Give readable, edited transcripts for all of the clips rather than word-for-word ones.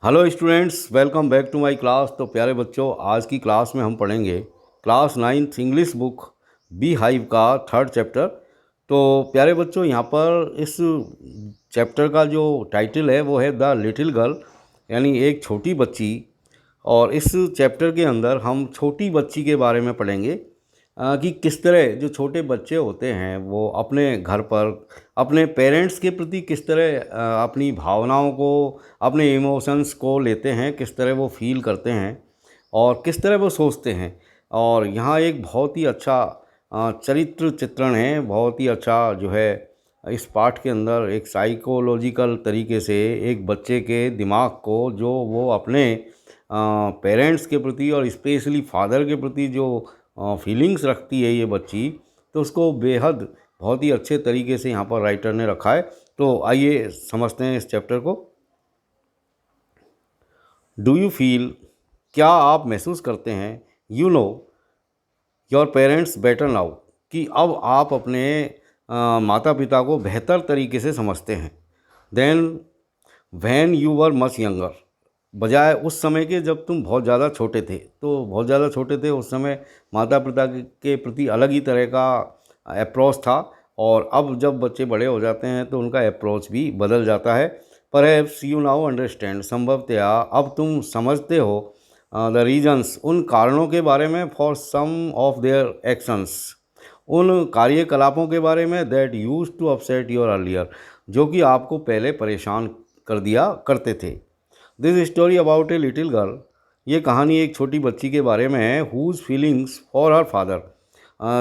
Hello students, welcome back to my class. तो प्यारे बच्चों, आज की क्लास में हम पढ़ेंगे class 9th English book Beehive का 3rd चैप्टर। तो प्यारे बच्चों, यहाँ पर इस चैप्टर का जो टाइटल है वो है द लिटिल गर्ल, यानी एक छोटी बच्ची। और इस चैप्टर के अंदर हम छोटी बच्ची के बारे में पढ़ेंगे कि किस तरह जो छोटे बच्चे होते हैं वो अपने घर पर अपने पेरेंट्स के प्रति किस तरह अपनी भावनाओं को, अपने इमोशंस को लेते हैं, किस तरह वो फील करते हैं और किस तरह वो सोचते हैं। और यहाँ एक बहुत ही अच्छा चरित्र चित्रण है, बहुत ही अच्छा जो है इस पाठ के अंदर एक साइकोलॉजिकल तरीके से एक बच्चे के दिमाग को जो वो अपने पेरेंट्स के प्रति और स्पेशली फादर के प्रति जो फीलिंग्स रखती है ये बच्ची, तो उसको बेहद बहुत ही अच्छे तरीके से यहाँ पर राइटर ने रखा है। तो आइए समझते हैं इस चैप्टर को। डू यू फील, क्या आप महसूस करते हैं, you know your parents better now, कि अब आप अपने माता पिता को बेहतर तरीके से समझते हैं, then when you were much younger, बजाय उस समय के जब तुम बहुत ज़्यादा छोटे थे। तो बहुत ज़्यादा छोटे थे उस समय माता पिता के प्रति अलग ही तरह का अप्रोच था, और अब जब बच्चे बड़े हो जाते हैं तो उनका अप्रोच भी बदल जाता है। परहैप्स यू नाउ अंडरस्टैंड, संभवतया अब तुम समझते हो द रीजन्स, उन कारणों के बारे में, for some of their actions, उन कार्यकलापों के बारे में, that use to upset your earlier, जो कि आपको पहले परेशान कर दिया करते थे। This story about a little girl, ये कहानी एक छोटी बच्ची के बारे में है, हुज फीलिंग्स फॉर हर फादर,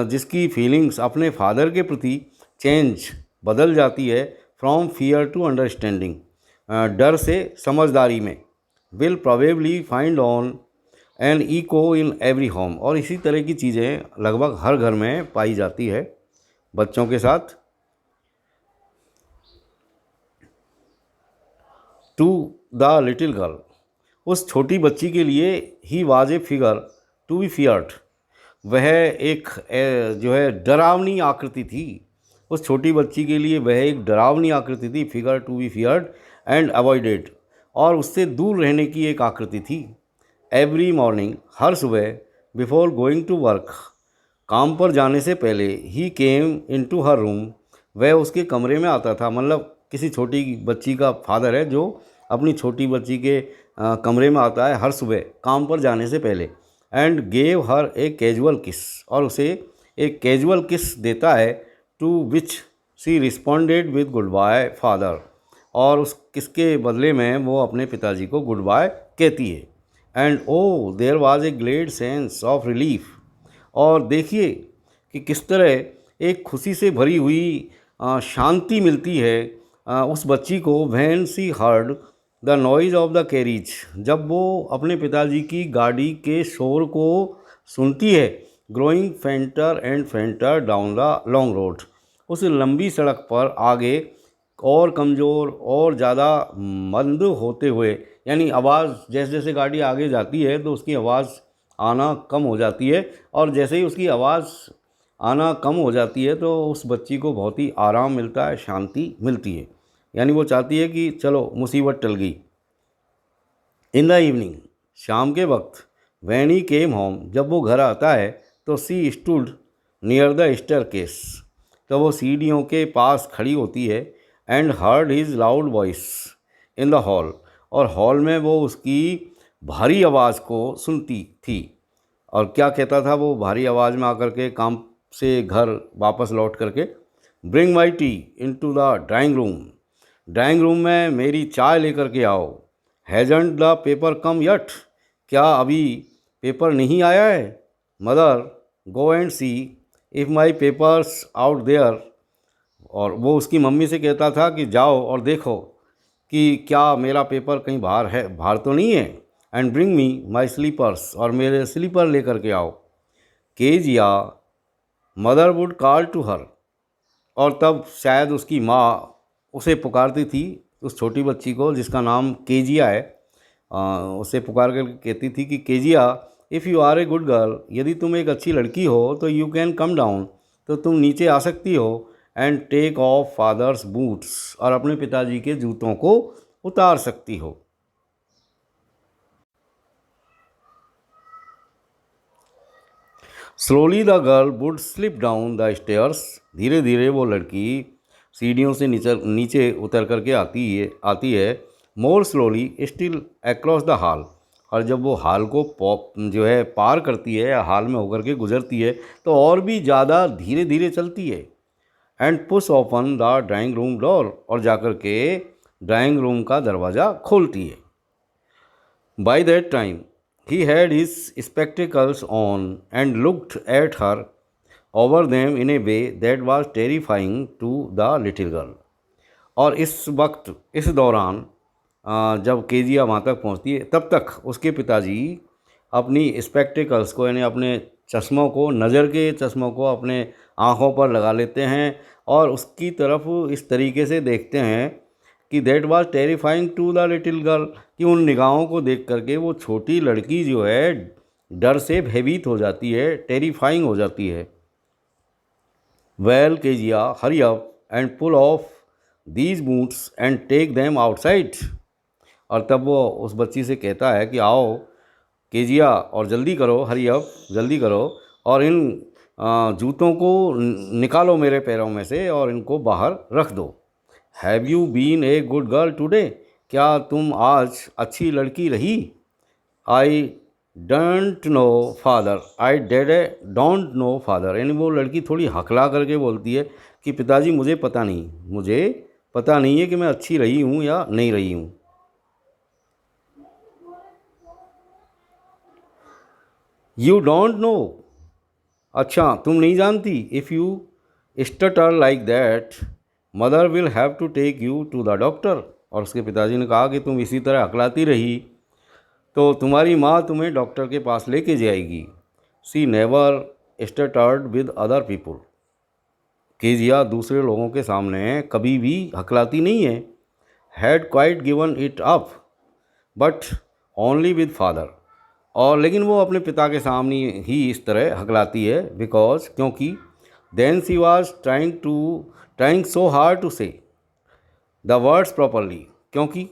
जिसकी फीलिंग्स अपने फादर के प्रति चेंज बदल जाती है, फ्रॉम फियर टू अंडरस्टैंडिंग, डर से समझदारी में, will probably find on an echo in every home, और इसी तरह की चीज़ें लगभग हर घर में पाई जाती है बच्चों के साथ। टू द लिटिल गर्ल, उस छोटी बच्ची के लिए, he was a figure to be feared, वह एक जो है डरावनी आकृति थी। उस छोटी बच्ची के लिए वह एक डरावनी आकृति थी, figure to be feared and avoided, और उससे दूर रहने की एक आकृति थी। एवरी मॉर्निंग, हर सुबह, बिफोर गोइंग टू वर्क, काम पर जाने से पहले, ही केम इन टू हर रूम, वह उसके कमरे में आता था। मतलब किसी छोटी बच्ची का फादर है जो अपनी छोटी बच्ची के कमरे में आता है हर सुबह काम पर जाने से पहले, and gave her a casual kiss, और उसे एक कैजुअल किस देता है, to which she responded with goodbye father, और उस किस के बदले में वो अपने पिताजी को गुड बाय कहती है। And oh there was a great sense of relief, और देखिए कि किस तरह एक खुशी से भरी हुई शांति मिलती है उस बच्ची को, when she heard the noise of the carriage, जब वो अपने पिताजी की गाड़ी के शोर को सुनती है, growing फेंटर and फेंटर down the long road, उस लंबी सड़क पर आगे और कमज़ोर और ज़्यादा मंद होते हुए, यानी आवाज़ जैसे जैसे गाड़ी आगे जाती है तो उसकी आवाज़ आना कम हो जाती है, और जैसे ही उसकी आवाज़ आना कम हो जाती है तो उस बच्ची को बहुत ही आराम मिलता है, शांति मिलती है, यानी वो चाहती है कि चलो मुसीबत टल गई। इन द इवनिंग, शाम के वक्त, वैन ही केम होम, जब वो घर आता है, तो सी स्टूड नियर द स्टेयरकेस, तो वो सीढ़ियों के पास खड़ी होती है, and heard his loud voice in the hall, और हॉल में वो उसकी भारी आवाज़ को सुनती थी। और क्या कहता था वो भारी आवाज़ में आकर के काम से घर वापस लौट करके, bring my tea into the drawing room, drawing room में मेरी चाय लेकर के आओ। Hasn't the paper come yet, क्या अभी पेपर नहीं आया है। Mother go and see if my papers out there, और वो उसकी मम्मी से कहता था कि जाओ और देखो कि क्या मेरा पेपर कहीं बाहर है, बाहर तो नहीं है। And bring me my slippers, और मेरे स्लीपर लेकर के आओ। Kezia mother would call to her, और तब शायद उसकी माँ उसे पुकारती थी, उस छोटी बच्ची को जिसका नाम केजिया है, उसे पुकार कर कहती थी कि Kezia, if you are a good girl, यदि तुम एक अच्छी लड़की हो तो यू कैन कम डाउन, तो तुम नीचे आ सकती हो, and take off father's boots, और अपने पिताजी के जूतों को उतार सकती हो। Slowly the girl would slip down the stairs, धीरे धीरे वो लड़की सीढ़ियों से नीचे नीचे उतर करके आती है। मोर slowly still across the hall, और जब वो हॉल को पॉप जो है पार करती है या हॉल में होकर के गुजरती है तो और भी ज़्यादा धीरे धीरे चलती है। And push open the drawing room door, और जाकर के ड्राइंग रूम का दरवाज़ा खोलती है। By that time he had his spectacles on and looked at her over them in a way that was terrifying to the little girl. और इस वक्त इस दौरान जब केजिया वहाँ तक पहुँचती है तब तक उसके पिताजी अपनी स्पेक्टिकल्स को यानी अपने चश्मों को, नज़र के चश्मों को अपने आँखों पर लगा लेते हैं और उसकी तरफ इस तरीके से देखते हैं कि that was terrifying to the little girl, कि उन निगाहों को देख करके वो छोटी लड़की जो है डर से भयभीत हो जाती है, टेरिफाइंग हो जाती है। Well Kezia hurry up and pull off these boots and take them outside, और तब वो उस बच्ची से कहता है कि आओ केजिया और जल्दी करो, हरी अप जल्दी करो, और इन जूतों को निकालो मेरे पैरों में से और इनको बाहर रख दो। Have you been a good girl today, क्या तुम आज अच्छी लड़की रही? I don't know father, I don't know father, यानी वो लड़की थोड़ी हकला करके बोलती है कि पिताजी मुझे पता नहीं है कि मैं अच्छी रही हूँ या नहीं रही हूँ। यू डोंट नो, अच्छा तुम नहीं जानती। If you stutter like that mother will have to take you to the doctor, और उसके पिताजी ने कहा कि तुम इसी तरह हकलाती रही तो तुम्हारी माँ तुम्हें डॉक्टर के पास लेके जाएगी। She never stuttered with other people, Kezia दूसरे लोगों के सामने कभी भी हकलाती नहीं है। Had quite given it up but only with father, और लेकिन वो अपने पिता के सामने ही इस तरह हकलाती है बिकॉज क्योंकि then she was trying so hard to say the words properly, क्योंकि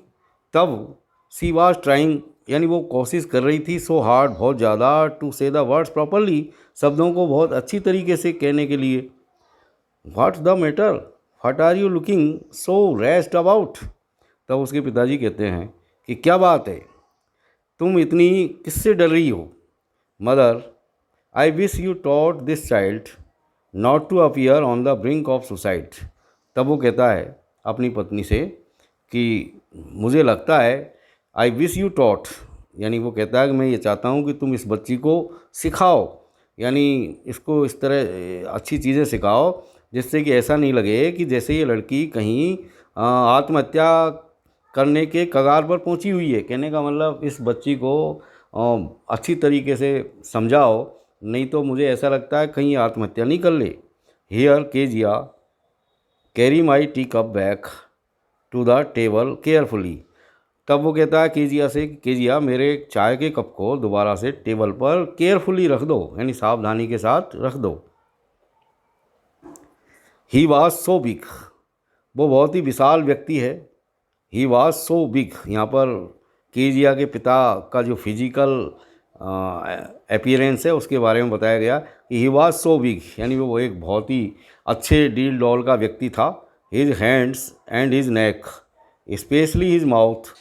तब सी वॉज ट्राइंग यानी वो कोशिश कर रही थी सो हार्ड बहुत ज़्यादा to say the words properly, शब्दों को बहुत अच्छी तरीके से कहने के लिए। What's the matter, what are you looking so rest about, तब उसके पिताजी कहते हैं कि क्या बात है, तुम इतनी किससे डर रही हो? Mother I wish you taught this child not to appear on the brink of suicide, तब वो कहता है अपनी पत्नी से कि मुझे लगता है आई विश यू टॉट, यानी वो कहता है कि मैं ये चाहता हूँ कि तुम इस बच्ची को सिखाओ, यानी इसको इस तरह अच्छी चीज़ें सिखाओ जिससे कि ऐसा नहीं लगे कि जैसे ये लड़की कहीं आत्महत्या करने के कगार पर पहुंची हुई है। कहने का मतलब इस बच्ची को अच्छी तरीके से समझाओ, नहीं तो मुझे ऐसा लगता है कहीं आत्महत्या नहीं कर ले। Here Kezia carry my tea cup back to the table carefully, तब वो कहता है केजिया से कि केजिया मेरे चाय के कप को दोबारा से टेबल पर केयरफुली रख दो, यानी सावधानी के साथ रख दो। ही वॉज सो बिग, वो बहुत ही विशाल व्यक्ति है। ही वॉज सो बिग, यहाँ पर केजिया के पिता का जो फिजिकल अपीयरेंस है उसके बारे में बताया गया कि ही वॉज सो बिग, यानी वो एक बहुत ही अच्छे डील डॉल का व्यक्ति था। His hands and his neck specially his mouth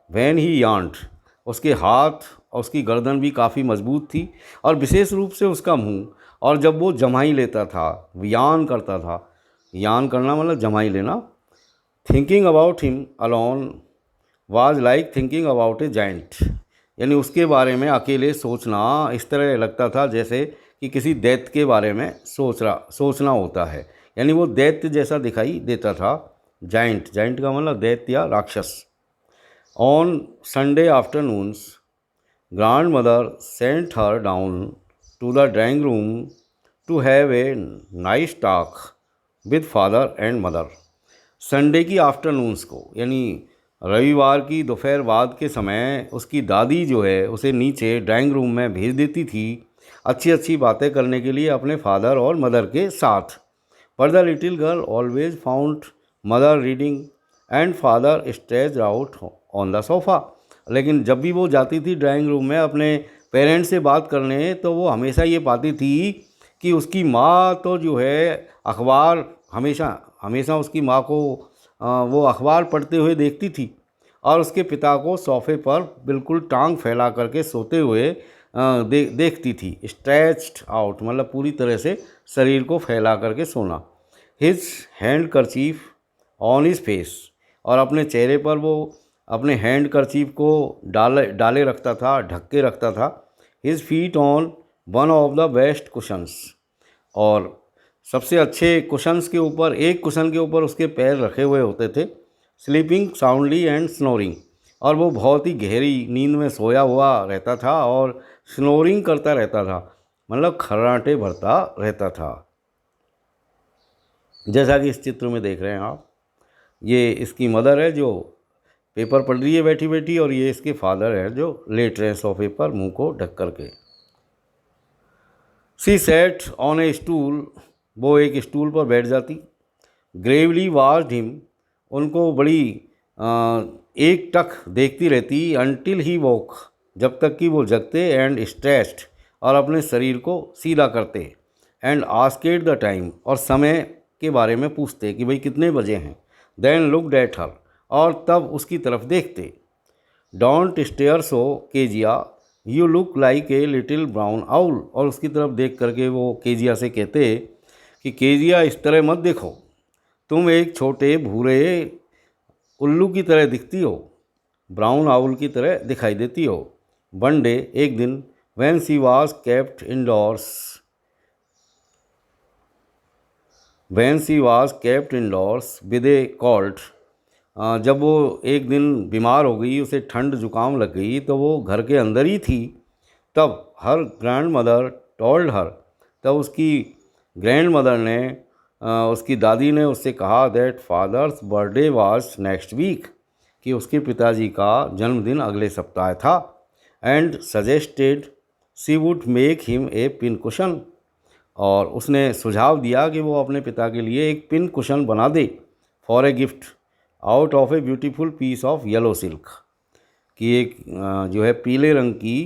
when he yawned, उसके हाथ और उसकी गर्दन भी काफ़ी मजबूत थी और विशेष रूप से उसका मुंह, और जब वो जमाई लेता था, यान करता था, यान करना मतलब जमाई लेना। Thinking about him alone was like thinking about A giant, यानी उसके बारे में अकेले सोचना इस तरह लगता था जैसे कि किसी दैत्य के बारे में सोचना होता है, यानी वो दैत्य जैसा दिखाई देता था। जाइंट का मतलब दैत्य या राक्षस। On Sunday afternoons grandmother sent her down to the drawing room to have a nice talk with father and mother. Sunday की आफ्टरनून्स को यानी रविवार की दोपहर बाद के समय उसकी दादी जो है उसे नीचे ड्राइंग रूम में भेज देती थी अच्छी अच्छी बातें करने के लिए अपने फादर और मदर के साथ। पर the little girl always found mother reading and father stretched out on the sofa, लेकिन जब भी वो जाती थी ड्राइंग रूम में अपने पेरेंट्स से बात करने, तो वो हमेशा ये पाती थी कि उसकी माँ तो जो है अखबार हमेशा हमेशा उसकी माँ को वो अखबार पढ़ते हुए देखती थी, और उसके पिता को सोफे पर बिल्कुल टांग फैला करके सोते हुए देखती थी। स्ट्रेच्ड आउट मतलब पूरी तरह से शरीर को फैला करके सोना। His handkerchief on his face, और अपने चेहरे पर वो अपने हैंड करचीफ को डाले रखता था, ढक के रखता था। His feet on one of the best cushions, और सबसे अच्छे कुशंस के ऊपर, एक कुशन के ऊपर उसके पैर रखे हुए होते थे। स्लीपिंग साउंडली एंड स्नोरिंग, और वो बहुत ही गहरी नींद में सोया हुआ रहता था और स्नोरिंग करता रहता था, मतलब खर्राटे भरता रहता था। जैसा कि इस चित्र में देख रहे हैं आप, ये इसकी मदर है जो पेपर पढ़ रही है बैठी बैठी, और ये इसके फादर है जो लेट रहे हैं सोफे पर मुंह को ढक करके। सी सेट ऑन ए स्टूल, वो एक स्टूल पर बैठ जाती। ग्रेवली वॉच्ड हिम, उनको बड़ी एक टक देखती रहती। अनटिल ही वोक, जब तक कि वो जगते। एंड स्ट्रेस्ड, और अपने शरीर को सीधा करते। एंड आस्केड द टाइम, और समय के बारे में पूछते कि भाई कितने बजे हैं। देन लुक्ड एट हर, और तब उसकी तरफ देखते। Don't stare so Kezia, you look like a little brown owl, और उसकी तरफ देख करके वो केजिया से कहते कि केजिया इस तरह मत देखो, तुम एक छोटे भूरे उल्लू की तरह दिखती हो, ब्राउन आउल की तरह दिखाई देती हो। वन डे, एक दिन, when she was kept indoors, when she was kept indoors with a cold, जब वो एक दिन बीमार हो गई, उसे ठंड जुकाम लग गई, तो वो घर के अंदर ही थी। तब हर ग्रैंड मदर टोल्ड हर, तब उसकी ग्रैंड मदर ने उसकी दादी ने उससे कहा that father's birthday was next week, कि उसके पिताजी का जन्मदिन अगले सप्ताह था। And suggested she would make him a pin cushion, और उसने सुझाव दिया कि वो अपने पिता के लिए एक पिन कुशन बना दे for a gift out of a beautiful piece of yellow silk, कि एक जो है पीले रंग की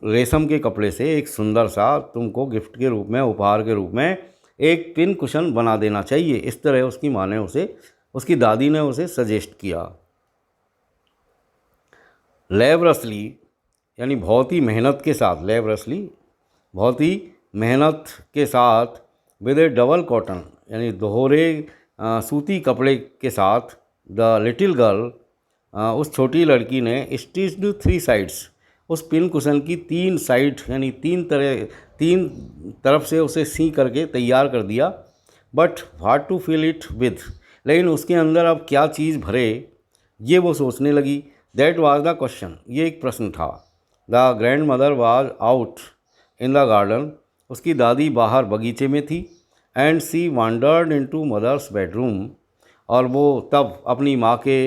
रेशम के कपड़े से एक सुंदर सा तुमको गिफ्ट के रूप में, उपहार के रूप में एक पिन कुशन बना देना चाहिए। इस तरह उसकी माँ ने उसे, उसकी दादी ने उसे सजेस्ट किया। लेबरसली, यानी बहुत ही मेहनत के साथ, लेबरसली बहुत ही मेहनत के साथ, विद ए डबल कॉटन, यानी दोहरे सूती कपड़े के साथ, द लिटिल गर्ल, उस छोटी लड़की ने स्टिच्ड 3 साइड्स, उस पिन कुशन की 3 साइड यानी 3 तरफ से उसे सी करके तैयार कर दिया। But what to fill it with, लेकिन उसके अंदर अब क्या चीज़ भरे, ये वो सोचने लगी। दैट वाज द क्वेश्चन, ये एक प्रश्न था। The grandmother was out in the garden, उसकी दादी बाहर बगीचे में थी। And she wandered into mother's bedroom, और वो तब अपनी माँ के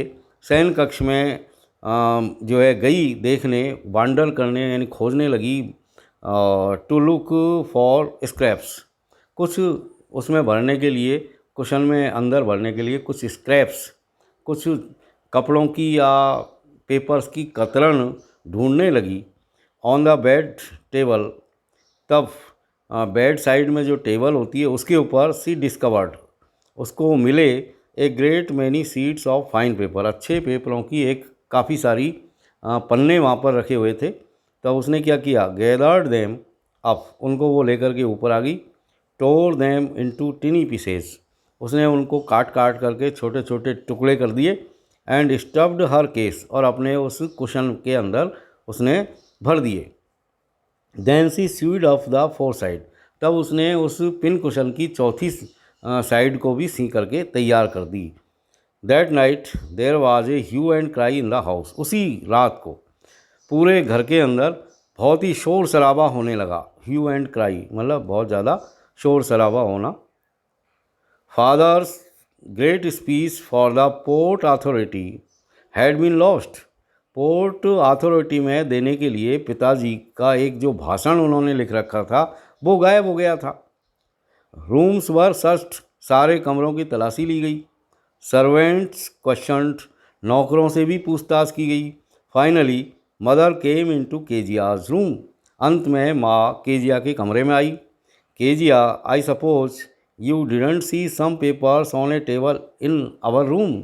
शयन कक्ष में जो है गई देखने, वांडर करने यानी खोजने लगी, टू लुक फॉर स्क्रैप्स, कुछ उसमें भरने के लिए, कुशन में अंदर भरने के लिए कुछ स्क्रैप्स, कुछ कपड़ों की या पेपर्स की कतरन ढूंढने लगी। ऑन द बेड टेबल, तब बेड साइड में जो टेबल होती है उसके ऊपर सी डिस्कवर्ड, उसको मिले a great many seats of fine paper, अच्छे पेपरों की एक काफ़ी सारी पन्ने वहाँ पर रखे हुए थे। तब उसने क्या किया, गैदर्ड देम अप, उनको वो लेकर के ऊपर आ गई। टोर देम इनटू टिनी पीसेस, उसने उनको काट काट करके छोटे छोटे टुकड़े कर दिए। एंड स्टफ्ड हर केस, और अपने उस कुशन के अंदर उसने भर दिए। Then she sewed off the 4 side, तब उसने उस पिन कुशन की चौथी साइड को भी सी करके तैयार कर दी। That night there was a hue and cry in the house, उसी रात को पूरे घर के अंदर बहुत ही शोर शराबा होने लगा। ह्यू एंड क्राई मतलब बहुत ज़्यादा शोर शराबा होना। Father's great speech for the port authority had been lost, port authority में देने के लिए पिताजी का एक जो भाषण उन्होंने लिख रखा था वो गायब हो गया था। रूम्स वर सर्च्ड, सारे कमरों की तलाशी ली गई। सर्वेंट्स क्वेश्चन्ड, नौकरों से भी पूछताछ की गई। Finally mother came into Kezia's room. अंत में माँ केजिया के कमरे में आई। Kezia, I suppose you didn't see some papers on a table in our room.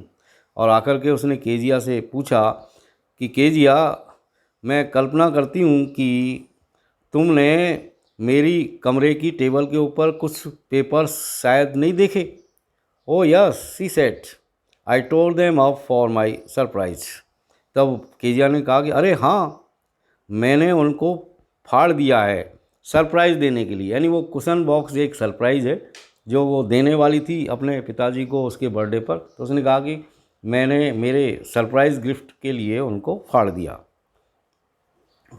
और आकर के उसने केजिया से पूछा कि केजिया, मैं कल्पना करती हूँ कि तुमने मेरी कमरे की टेबल के ऊपर कुछ पेपर्स शायद नहीं देखे। Oh yes, she said, I told them up for my surprise. तब केजिया ने कहा कि अरे हाँ, मैंने उनको फाड़ दिया है सरप्राइज़ देने के लिए। यानी वो कुशन बॉक्स एक सरप्राइज़ है जो वो देने वाली थी अपने पिताजी को उसके बर्थडे पर। तो उसने कहा कि मैंने मेरे सरप्राइज़ गिफ्ट के लिए उनको फाड़ दिया।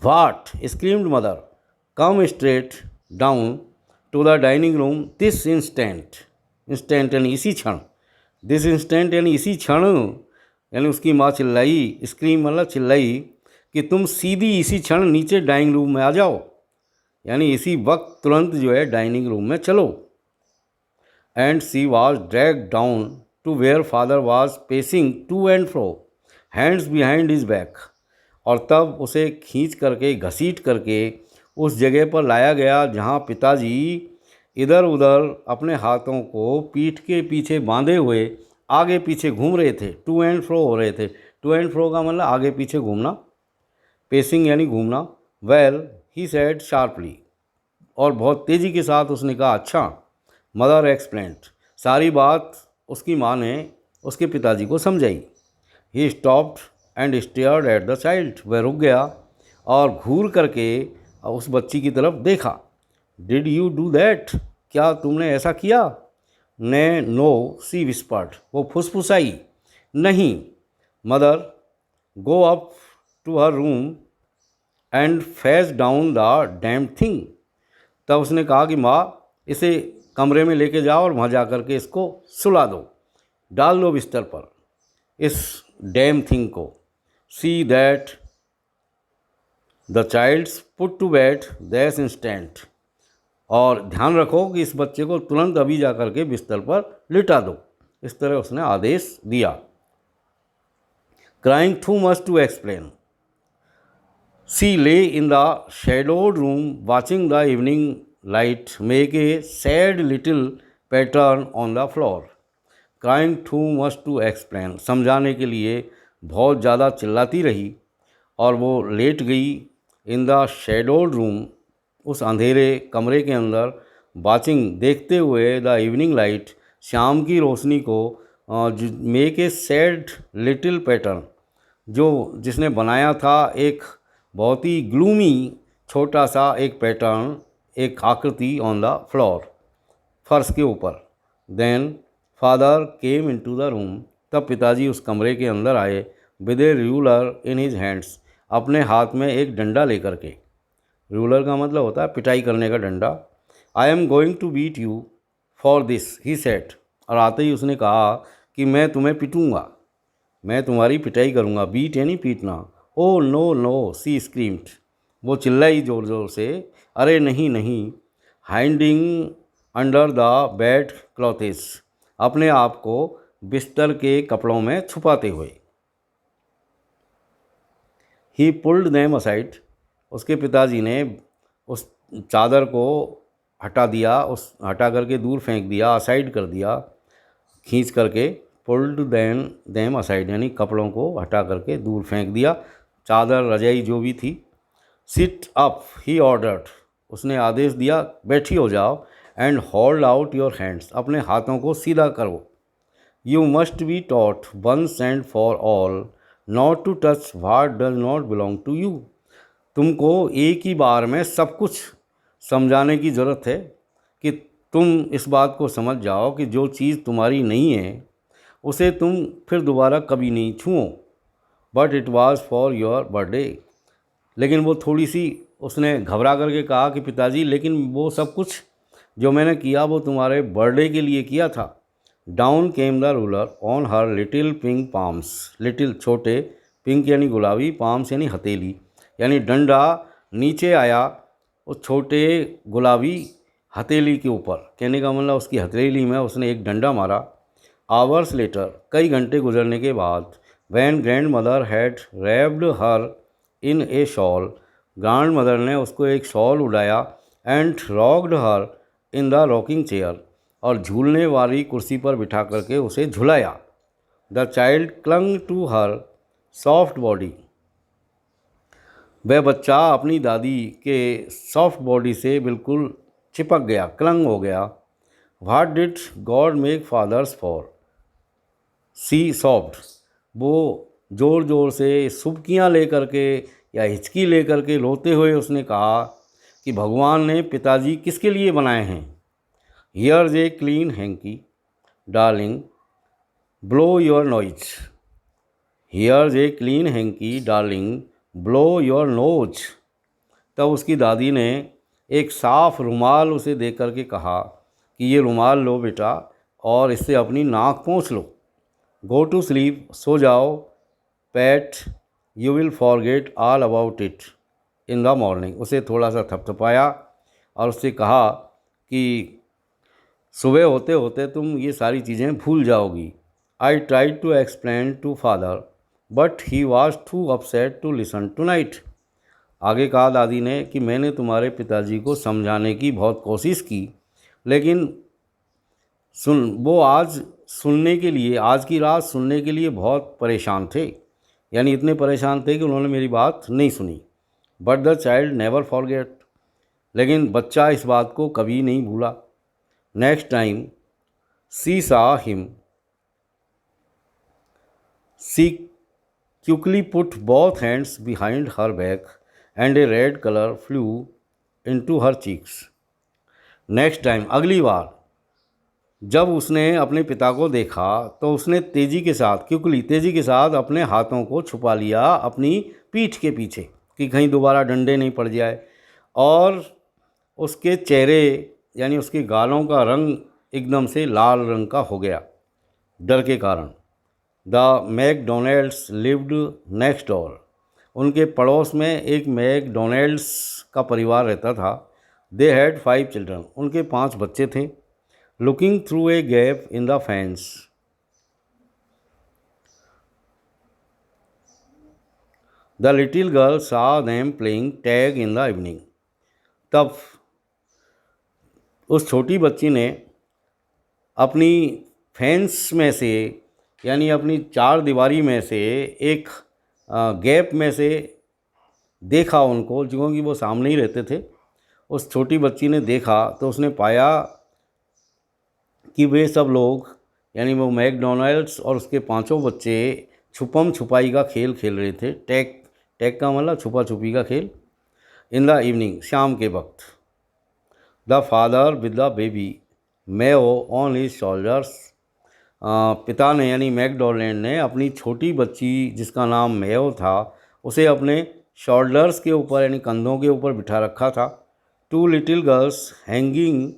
What, screamed mother, come straight down to the dining room this instant. Instant यानी इसी क्षण, दिस इंस्टेंट यानी इसी क्षण। यानी उसकी माँ चिल्लाई, स्क्रीम मतलब चिल्लाई कि तुम सीधी इसी क्षण नीचे डाइनिंग रूम में आ जाओ। यानी इसी वक्त तुरंत जो है डाइनिंग रूम में चलो। And she was dragged down to where father was pacing to and fro, hands behind his back. और तब उसे खींच करके, घसीट करके उस जगह पर लाया गया जहाँ पिताजी इधर उधर अपने हाथों को पीठ के पीछे बांधे हुए आगे पीछे घूम रहे थे, टू एंड फ्रो हो रहे थे। टू एंड फ्रो का मतलब आगे पीछे घूमना, पेसिंग यानी घूमना। वेल, ही सेड शार्पली, और बहुत तेज़ी के साथ उसने कहा अच्छा। मदर एक्सप्लेन्ड, सारी बात उसकी माँ ने उसके पिताजी को समझाई। He stopped and stared at the child, वह रुक गया और घूर करके उस बच्ची की तरफ देखा। डिड यू डू दैट, क्या तुमने ऐसा किया? ने नो, सी विस्पर्ड, वो फुसफुसाई, नहीं। Mother, go up to her room and face down the damn thing. तब उसने कहा कि माँ, इसे कमरे में लेके जाओ और वहाँ जा कर के इसको सुला दो, डाल दो बिस्तर पर इस डैम थिंग को। See that the child's put to bed this instant, और ध्यान रखो कि इस बच्चे को तुरंत अभी जा कर के बिस्तर पर लिटा दो। इस तरह उसने आदेश दिया। Crying too much to explain, she lay in the shadowed room watching the evening light make a sad little pattern on the floor. Crying too much to explain, समझाने के लिए बहुत ज़्यादा चिल्लाती रही और वो लेट गई इन द shadowed room, उस अंधेरे कमरे के अंदर, वाचिंग देखते हुए, द इवनिंग लाइट शाम की रोशनी को, make a sad little pattern, जो जिसने बनाया था एक बहुत ही ग्लूमी छोटा सा एक पैटर्न, एक आकृति ऑन द फ्लोर, फर्श के ऊपर। Then father came into the room, तब पिताजी उस कमरे के अंदर आए। With a ruler in his hands, अपने हाथ में एक डंडा लेकर के। रूलर का मतलब होता है पिटाई करने का डंडा। I am going to beat you for this, he said, और आते ही उसने कहा कि मैं तुम्हें पिटूंगा, मैं तुम्हारी पिटाई करूंगा। बीट यानी पीटना। ओ नो नो, सी स्क्रीम्ड, वो चिल्लाई ज़ोर ज़ोर से, अरे नहीं नहीं। Hiding under the bed clothes, अपने आप को बिस्तर के कपड़ों में छुपाते हुए। ही पुल्ड देम असाइड, उसके पिताजी ने उस चादर को हटा दिया, उस हटा करके दूर फेंक दिया, असाइड कर दिया, खींच करके। पुल्ड देम असाइड यानी कपड़ों को हटा करके दूर फेंक दिया, चादर रजाई जो भी थी। सिट अप, ही ऑर्डर्ड, उसने आदेश दिया, बैठी हो जाओ। And hold out your hands, अपने हाथों को सीधा करो। You must be taught once and for all not to touch what does not belong to you, तुमको एक ही बार में सब कुछ समझाने की ज़रूरत है कि तुम इस बात को समझ जाओ कि जो चीज़ तुम्हारी नहीं है उसे तुम फिर दोबारा कभी नहीं छुओ। But it was for your birthday, लेकिन वो थोड़ी सी उसने घबरा करके कहा कि पिताजी, लेकिन वो सब कुछ जो मैंने किया वो तुम्हारे बर्थडे के लिए किया था। Down came the ruler on her little pink palms, little छोटे, पिंक यानी गुलाबी, पाम्स यानी हथेली, यानी डंडा नीचे आया उस छोटे गुलाबी हथेली के ऊपर। कहने का मतलब उसकी हथेली में उसने एक डंडा मारा। आवर्स लेटर, कई घंटे गुजरने के बाद, when grandmother had wrapped her in a shawl, grandmother ने उसको एक शॉल उड़ाया, and rocked her in the rocking chair, और झूलने वाली कुर्सी पर बिठा करके उसे झुलाया। The child clung to her soft body, वह बच्चा अपनी दादी के सॉफ्ट बॉडी से बिल्कुल चिपक गया, क्लंग हो गया। What did God make fathers for, she soft, वो ज़ोर ज़ोर से सुबकियाँ लेकर के या हिचकी लेकर के रोते हुए उसने कहा कि भगवान ने पिताजी किसके लिए बनाए हैं। Here's a clean hankie darling, blow your nose, here's a clean hankie darling, blow your nose. तब उसकी दादी ने एक साफ़ रुमाल उसे दे करके कहा कि ये रुमाल लो बेटा और इससे अपनी नाक पोंछ लो। गो टू स्लीप, सो जाओ PAT, you will forget all about it in the morning. उसे थोड़ा सा थपथपाया और उससे कहा कि सुबह होते होते तुम ये सारी चीज़ें भूल जाओगी। I tried to explain to father but he was too upset to listen tonight. आगे कहा दादी ने कि मैंने तुम्हारे पिताजी को समझाने की बहुत कोशिश की, लेकिन वो आज की रात सुनने के लिए बहुत परेशान थे, यानी इतने परेशान थे कि उन्होंने मेरी बात नहीं सुनी। But the child never forget, लेकिन बच्चा इस बात को कभी नहीं भूला। Next time she saw him, she quickly put both hands behind her back and a red colour flew into her cheeks. Next time, अगली बार जब उसने अपने पिता को देखा तो उसने तेज़ी के साथ अपने हाथों को छुपा लिया अपनी पीठ के पीछे कि कहीं दोबारा डंडे नहीं पड़ जाए, और उसके चेहरे यानी उसके गालों का रंग एकदम से लाल रंग का हो गया डर के कारण। The McDonald's lived next door, उनके पड़ोस में एक मैकडोनल्ड्स का परिवार रहता था। दे हैड 5 चिल्ड्रन, उनके 5 बच्चे थे। Looking through a gap in the fence, the little girl saw them playing tag in the evening। तब उस छोटी बच्ची ने अपनी फेंस में से यानी अपनी 4 दीवारी में से एक गैप में से देखा उनको, क्योंकि वो सामने ही रहते थे। उस छोटी बच्ची ने देखा तो उसने पाया कि वे सब लोग यानी वो मैकडोनल्ड्स और उसके 5 बच्चे छुपम छुपाई का खेल खेल रहे थे। टैग का मतलब छुपा छुपी का खेल। इन द इवनिंग, शाम के वक्त। The father with the baby Mayo on his shoulders, पिता ने यानी मैकडोनल्ड ने अपनी छोटी बच्ची जिसका नाम मेओ था उसे अपने शोल्डर्स के ऊपर यानी कंधों के ऊपर बिठा रखा था। 2 little girls hanging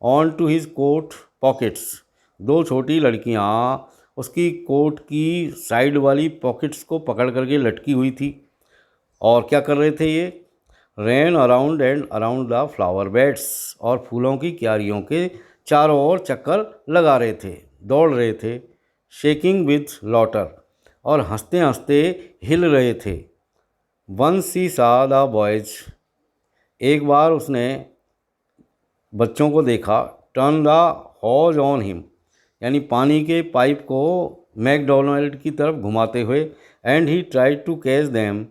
on to his coat pockets, 2 छोटी लड़कियां उसकी कोट की साइड वाली पॉकेट्स को पकड़ करके लटकी हुई थी। और क्या कर रहे थे ये? Ran around and around the flower beds, और फूलों की क्यारियों के चारों ओर चक्कर लगा रहे थे, दौड़ रहे थे। शेकिंग विथ लॉटर, और हंसते हंसते हिल रहे थे। वंस सी सा द बॉयज, एक बार उसने बच्चों को देखा। Turn the hose on him, यानी पानी के पाइप को मैकडोनल्ड की तरफ घुमाते हुए। And he tried to catch them,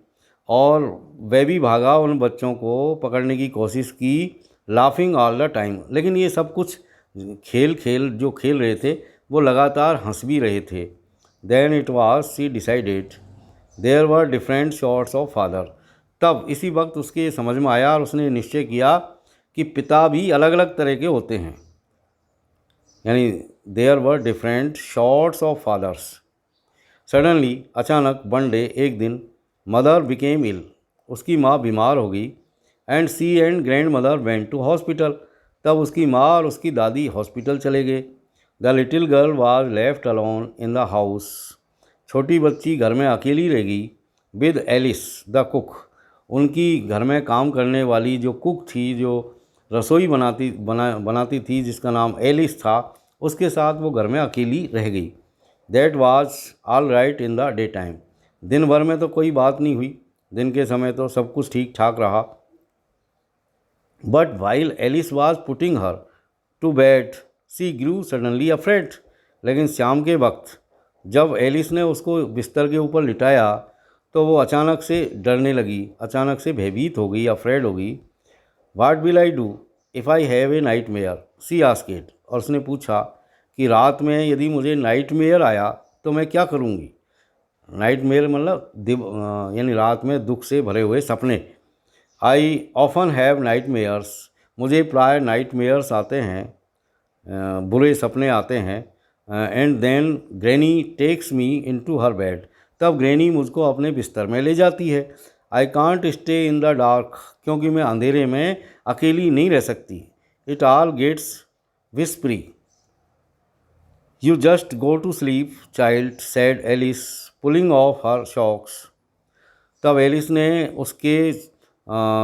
और वह भी भागा उन बच्चों को पकड़ने की कोशिश की। लाफिंग ऑल द टाइम, लेकिन ये सब कुछ खेल जो खेल रहे थे वो लगातार हंस भी रहे थे। Then it was she decided there were different sorts of father, तब इसी वक्त उसके समझ में आया और उसने निश्चय किया कि पिता भी अलग अलग तरह के होते हैं, यानी there were different sorts of fathers. Suddenly, अचानक, वन डे, एक दिन, मदर बिकेम इल, उसकी माँ बीमार हो गई। And she and grandmother went to hospital, तब उसकी माँ और उसकी दादी हॉस्पिटल चले गए। The little girl was left alone in the house, छोटी बच्ची घर में अकेली रह गई। विद एलिस द कुक, उनकी घर में काम करने वाली जो कुक थी, जो रसोई बनाती थी, जिसका नाम एलिस था, उसके साथ वो घर में अकेली रह गई। That was all right in the day time, दिन भर में तो कोई बात नहीं हुई। दिन के समय तो सब कुछ ठीक ठाक रहा। But while Alice was putting her to bed she grew suddenly afraid. लेकिन शाम के वक्त जब एलिस ने उसको बिस्तर के ऊपर लिटाया तो वो अचानक से डरने लगी, अचानक से भयभीत हो गई, अफ्रेड हो गई। What will I do if I have a nightmare she asked. और उसने पूछा कि रात में यदि मुझे नाइट मेयर आया तो मैं क्या करूँगी। नाइट मेयर मतलब यानी रात में दुख से भरे हुए सपने। I often have nightmares, मुझे प्राय नाइट मेयर्स आते हैं, बुरे सपने आते हैं। And then granny takes me into her bed, तब ग्रैनी मुझको अपने बिस्तर में ले जाती है। I can't stay in the dark, क्योंकि मैं अंधेरे में अकेली नहीं रह सकती। It all gets whispery. You just go to sleep child said Alice pulling off her socks. तब एलिस ने उसके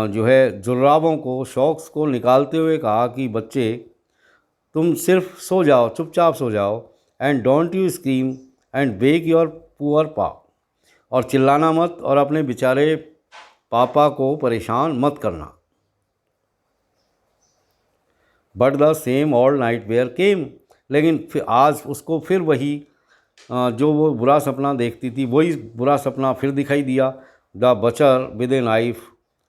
जो है जुर्राबों को, शॉक्स को निकालते हुए कहा कि बच्चे तुम सिर्फ सो जाओ, चुपचाप सो जाओ। And don't you scream and wake your poor पा, और चिल्लाना मत और अपने बेचारे पापा को परेशान मत करना। But the same old nightmare came, लेकिन फिर आज उसको फिर वही जो वो बुरा सपना देखती थी वही बुरा सपना फिर दिखाई दिया। The butcher with a knife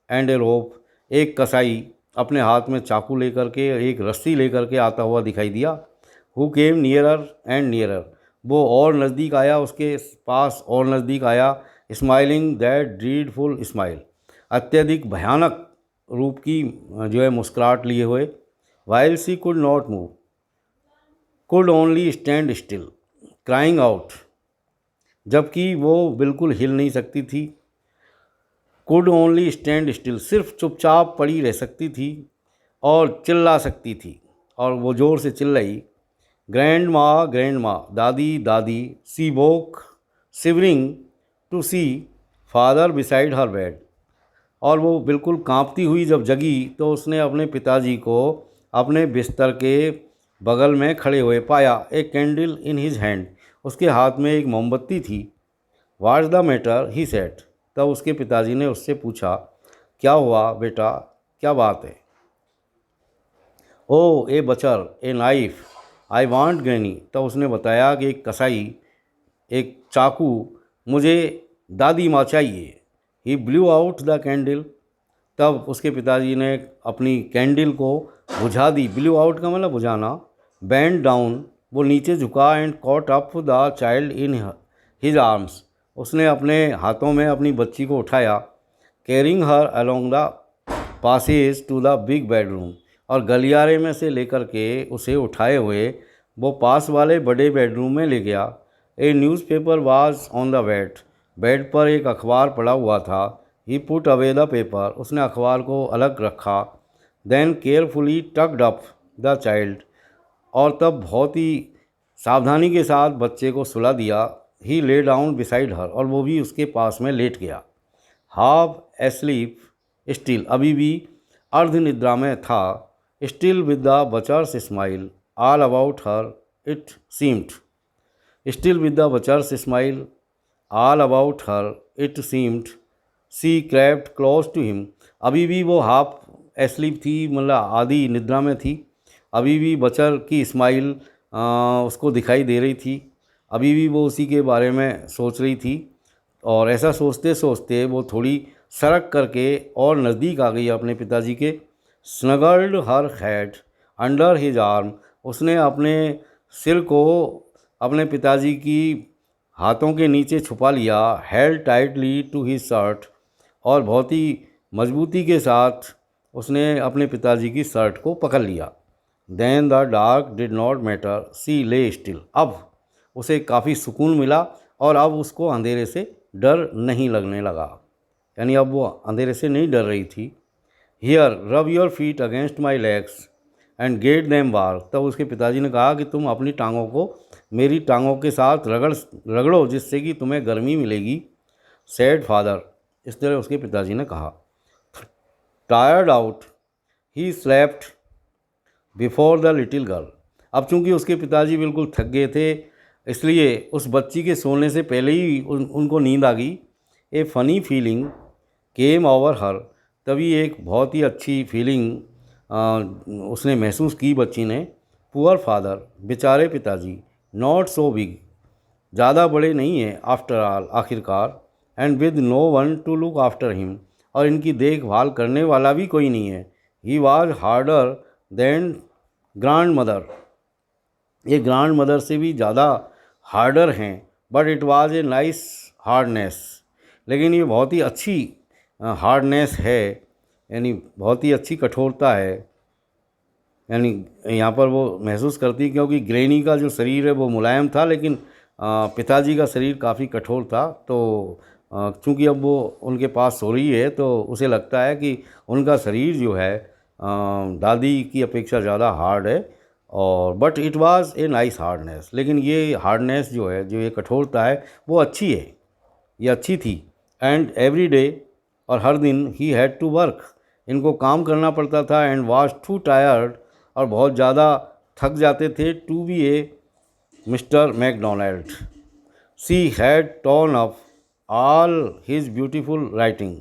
and a rope, एक कसाई अपने हाथ में चाकू लेकर के, एक रस्सी लेकर के आता हुआ दिखाई दिया। Who came nearer and nearer, वो और नज़दीक आया, उसके पास और नज़दीक आया। स्माइलिंग दैट ड्रीडफुल स्माइल, अत्यधिक भयानक रूप की जो है मुस्कुराहट लिए हुए। While she could not move, could only stand still, crying out, जबकि वो बिल्कुल हिल नहीं सकती थी। कुड ओनली स्टैंड स्टिल, सिर्फ चुपचाप पड़ी रह सकती थी और चिल्ला सकती थी, और वो ज़ोर से चिल्लाई। ग्रैंड माँ, दादी दादी। She woke shivering to see father beside her bed, और वो बिल्कुल कांपती हुई जब जगी तो उसने अपने पिताजी को अपने बिस्तर के बगल में खड़े हुए पाया। A candle in his hand, उसके हाथ में एक मोमबत्ती थी। What's the matter he said, तब उसके पिताजी ने उससे पूछा, क्या हुआ बेटा, क्या बात है। Oh a butcher a knife I want granny, तब उसने बताया कि एक कसाई, एक चाकू मुझे दादी माँ चाहिए। ही ब्लू आउट द कैंडल, तब उसके पिताजी ने अपनी कैंडल को बुझा दी। ब्लू आउट का मतलब बुझाना। बैंड डाउन, वो नीचे झुका। And caught up the child in his arms, उसने अपने हाथों में अपनी बच्ची को उठाया। Carrying her along the passage to the big bedroom, और गलियारे में से लेकर के उसे उठाए हुए वो पास वाले बड़े बेडरूम में ले गया। A newspaper was on the bed, bed पर एक अखबार पड़ा हुआ था। He put away the paper, उसने अखबार को अलग रखा। Then carefully tucked up the child, और तब बहुत ही सावधानी के साथ बच्चे को सुला दिया। ही ले डाउन बिसाइड हर, और वो भी उसके पास में लेट गया। हाफ एस्लीप स्टिल, अभी भी अर्ध निद्रा में था। Still with the butcher's smile all about her it seemed, still with the butcher's smile all about her it seemed she crept close to him, अभी भी वो हाफ एस्लीप थी, मतलब आधी निद्रा में थी। अभी भी बचर की स्माइल उसको दिखाई दे रही थी, अभी भी वो उसी के बारे में सोच रही थी। और ऐसा सोचते सोचते वो थोड़ी सरक करके और नज़दीक आ गई अपने पिताजी के। स्नगल्ड हर हेड अंडर हिज आर्म, उसने अपने सिर को अपने पिताजी की हाथों के नीचे छुपा लिया। Held tightly to his shirt, और बहुत ही मजबूती के साथ उसने अपने पिताजी की शर्ट को पकड़ लिया। Then the dark did not matter she lay still, अब उसे काफ़ी सुकून मिला और अब उसको अंधेरे से डर नहीं लगने लगा, यानी अब वो अंधेरे से नहीं डर रही थी। Here rub your feet against my legs and get them warm, तब उसके पिताजी ने कहा कि तुम अपनी टांगों को मेरी टांगों के साथ रगड़ो जिससे कि तुम्हें गर्मी मिलेगी। सैड फादर, इस तरह उसके पिताजी ने कहा। Tired out he slept before the little girl, अब चूंकि उसके पिताजी बिल्कुल थक गए थे इसलिए उस बच्ची के सोने से पहले ही उनको नींद आ गई। ए फनी फीलिंग केम ओवर हर, तभी एक बहुत ही अच्छी फीलिंग उसने महसूस की बच्ची ने। पुअर फादर, बेचारे पिताजी, नॉट सो बिग, ज़्यादा बड़े नहीं हैं आफ्टर ऑल, आखिरकार, and with no one to look after him, और इनकी देखभाल करने वाला भी कोई नहीं है। He was harder than grandmother, ये ग्रांड मदर से भी ज़्यादा हार्डर हैं, but it was a nice hardness, लेकिन ये बहुत ही अच्छी हार्डनेस है, यानी बहुत ही अच्छी कठोरता है। यानी यहाँ पर वो महसूस करती, क्योंकि ग्रैनी का जो शरीर है वो मुलायम था, लेकिन पिताजी का शरीर काफ़ी कठोर था। तो चूँकि अब वो उनके पास सो रही है तो उसे लगता है कि उनका शरीर जो है दादी की अपेक्षा ज़्यादा हार्ड है, और but it was a nice hardness, लेकिन ये हार्डनेस जो है, जो ये कठोरता है, वो अच्छी है, ये अच्छी थी। एंड एवरी डे, और हर दिन, ही हैड टू वर्क, इनको काम करना पड़ता था। एंड वाज टू टायर्ड, और बहुत ज़्यादा थक जाते थे, to be a mister McDonald. She had torn up all his beautiful writing,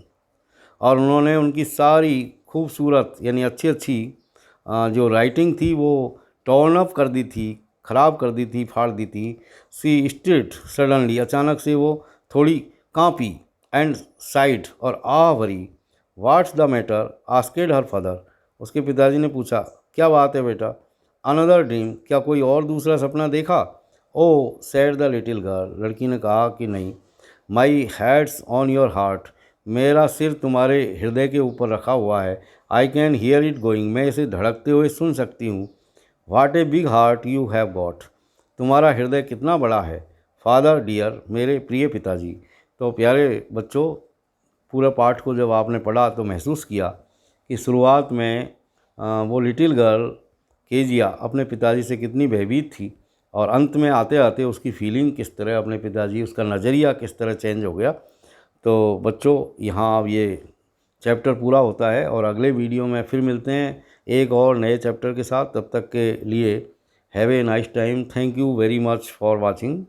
और उन्होंने उनकी सारी खूबसूरत यानी अच्छी अच्छी जो राइटिंग थी वो टॉर्न अप कर दी थी, ख़राब कर दी थी, फाड़ दी थी। सी स्टिड सडनली, अचानक से वो थोड़ी कांपी, एंड साइड, और भरी। What's the matter, asked her father, उसके पिताजी ने पूछा, क्या बात है बेटा? अनदर ड्रीम, क्या कोई और दूसरा सपना देखा? ओ सैड द लिटिल गर्ल, लड़की ने कहा कि नहीं। माई हैड्स ऑन योर हार्ट, मेरा सिर तुम्हारे हृदय के ऊपर रखा हुआ है। I can hear it going, मैं इसे धड़कते हुए सुन सकती हूँ। What a big heart you have got, तुम्हारा हृदय कितना बड़ा है। फादर डियर, मेरे प्रिय पिताजी। तो प्यारे बच्चों, पूरा पाठ को जब आपने पढ़ा तो महसूस किया कि शुरुआत में वो लिटिल गर्ल केजिया अपने पिताजी से कितनी भयभीत थी, और अंत में आते आते उसकी फीलिंग किस तरह अपने पिताजी, उसका नज़रिया किस तरह चेंज हो गया। तो बच्चों, यहाँ अब ये चैप्टर पूरा होता है, और अगले वीडियो में फिर मिलते हैं एक और नए चैप्टर के साथ। तब तक के लिए have a nice time. Thank you very much for watching.